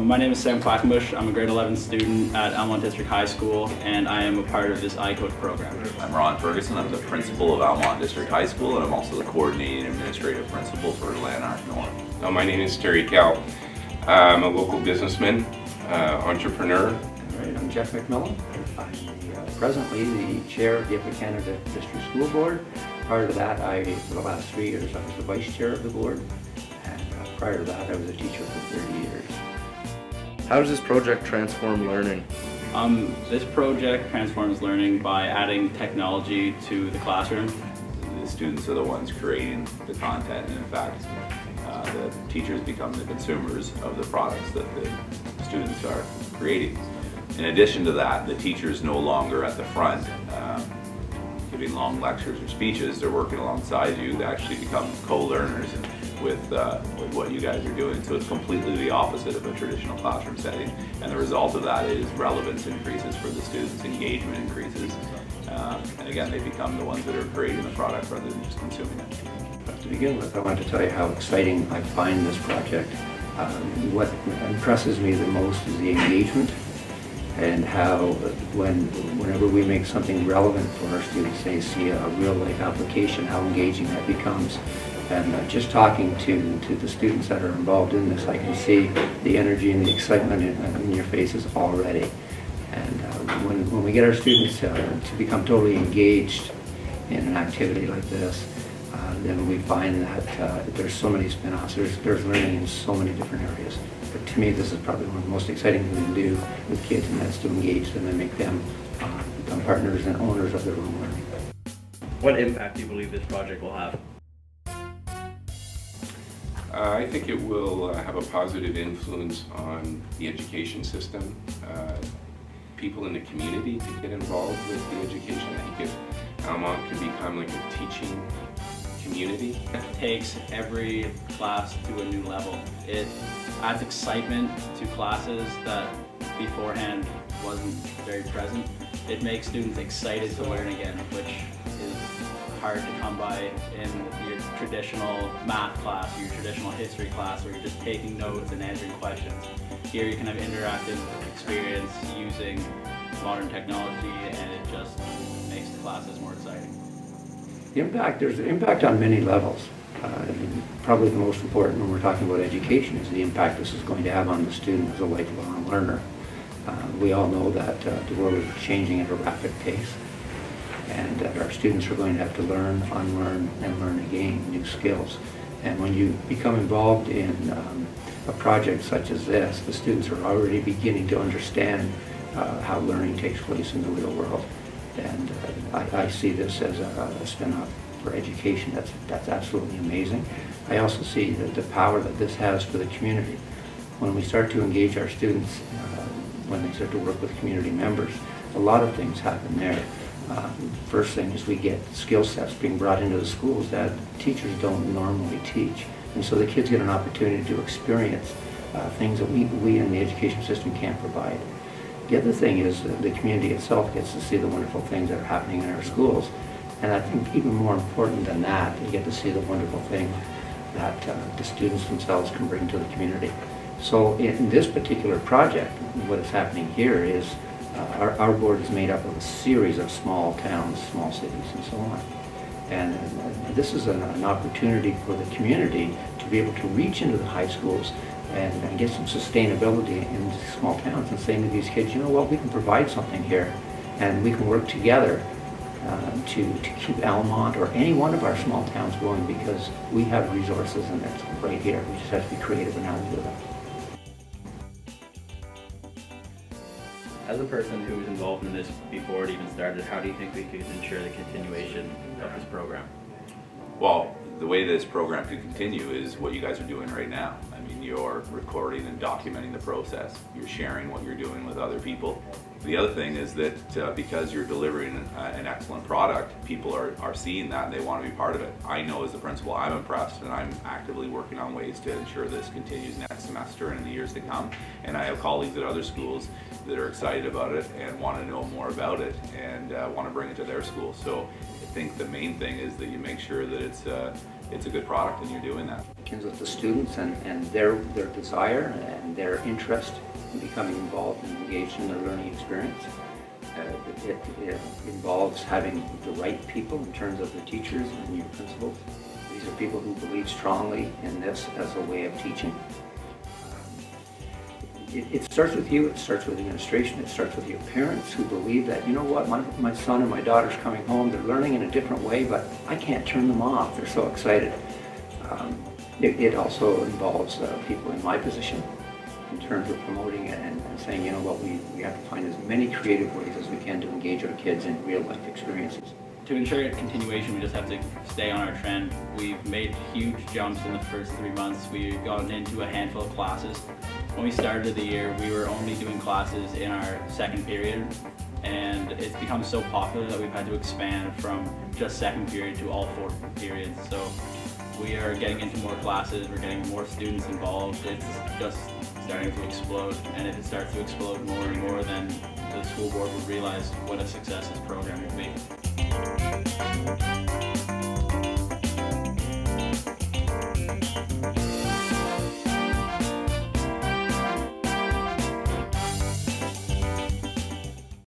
My name is Sam Quackenbush. I'm a grade 11 student at Almont District High School, and I am a part of this iCoach program. I'm Ron Ferguson. I'm the principal of Almont District High School, and I'm also the coordinating administrative principal for Lanark North. My name is Terry Cal. I'm a local businessman, entrepreneur. Right, I'm Jeff McMillan. I'm presently the chair of the Upper Canada District School Board. Prior to that, for the last 3 years, I was the vice chair of the board. And prior to that, I was a teacher for 30 years. How does this project transform learning? This project transforms learning by adding technology to the classroom. The students are the ones creating the content, and in fact, the teachers become the consumers of the products that the students are creating. In addition to that, the teachers no longer at the front giving long lectures or speeches. They're working alongside you to actually become co-learners with what you guys are doing. So it's completely the opposite of a traditional classroom setting, and the result of that is relevance increases for the students, engagement increases, and again, they become the ones that are creating the product rather than just consuming it. To begin with, I want to tell you how exciting I find this project. What impresses me the most is the engagement, and how whenever we make something relevant for our students, they see a real-life application, how engaging that becomes. And just talking to the students that are involved in this, I can see the energy and the excitement in your faces already. And when we get our students to become totally engaged in an activity like this, then we find that there's so many spin-offs, there's learning in so many different areas. But to me, this is probably one of the most exciting things to do with kids, and that's to engage them and make them become partners and owners of their own learning. What impact do you believe this project will have? I think it will have a positive influence on the education system, people in the community to get involved with the education. I think Almont can become like a teaching community. It takes every class to a new level. It adds excitement to classes that beforehand wasn't very present. It makes students excited to learn again, which is hard to come by in your traditional math class or your traditional history class where you're just taking notes and answering questions. Here you can have interactive experience using modern technology, and it just makes the classes more exciting. There's an impact on many levels. Probably the most important when we're talking about education is the impact this is going to have on the student as a lifelong learner. We all know that the world is changing at a rapid pace, and that our students are going to have to learn, unlearn, and learn again new skills. And when you become involved in a project such as this, the students are already beginning to understand how learning takes place in the real world. And I see this as a spin-off for education. That's absolutely amazing. I also see the power that this has for the community. When we start to engage our students, when they start to work with community members, a lot of things happen there. First thing is we get skill sets being brought into the schools that teachers don't normally teach. And so the kids get an opportunity to experience things that we in the education system can't provide. The other thing is the community itself gets to see the wonderful things that are happening in our schools. And I think even more important than that, they get to see the wonderful thing that the students themselves can bring to the community. So in this particular project, what is happening here is our board is made up of a series of small towns, small cities, and so on. And this is an opportunity for the community to be able to reach into the high schools and get some sustainability in these small towns, and saying to these kids, you know what, we can provide something here, and we can work together to keep Almont or any one of our small towns going, because we have resources and it's right here. We just have to be creative in how we do that. As a person who was involved in this before it even started, how do you think we could ensure the continuation of this program? Well, the way this program could continue is what you guys are doing right now. I mean, you're recording and documenting the process. You're sharing what you're doing with other people. The other thing is that because you're delivering an excellent product, people are seeing that and they want to be part of it. I know as the principal, I'm impressed, and I'm actively working on ways to ensure this continues next semester and in the years to come. And I have colleagues at other schools that are excited about it and want to know more about it and want to bring it to their school. So I think the main thing is that you make sure that it's a good product and you're doing that. It begins with the students and their desire and their interest in becoming involved and engaged in their learning experience. It involves having the right people in terms of the teachers and your principals. These are people who believe strongly in this as a way of teaching. It starts with you, it starts with administration, it starts with your parents who believe that, you know what, my son or my daughter's coming home, they're learning in a different way, but I can't turn them off, they're so excited. It also involves people in my position in terms of promoting it and saying, you know what, we have to find as many creative ways as we can to engage our kids in real life experiences. To ensure continuation, we just have to stay on our trend. We've made huge jumps in the first 3 months. We've gotten into a handful of classes. When we started the year, we were only doing classes in our second period, and it's become so popular that we've had to expand from just second period to all 4 periods. So we are getting into more classes, we're getting more students involved. It's just starting to explode, and if it starts to explode more and more, then the school board will realize what a success this program will be.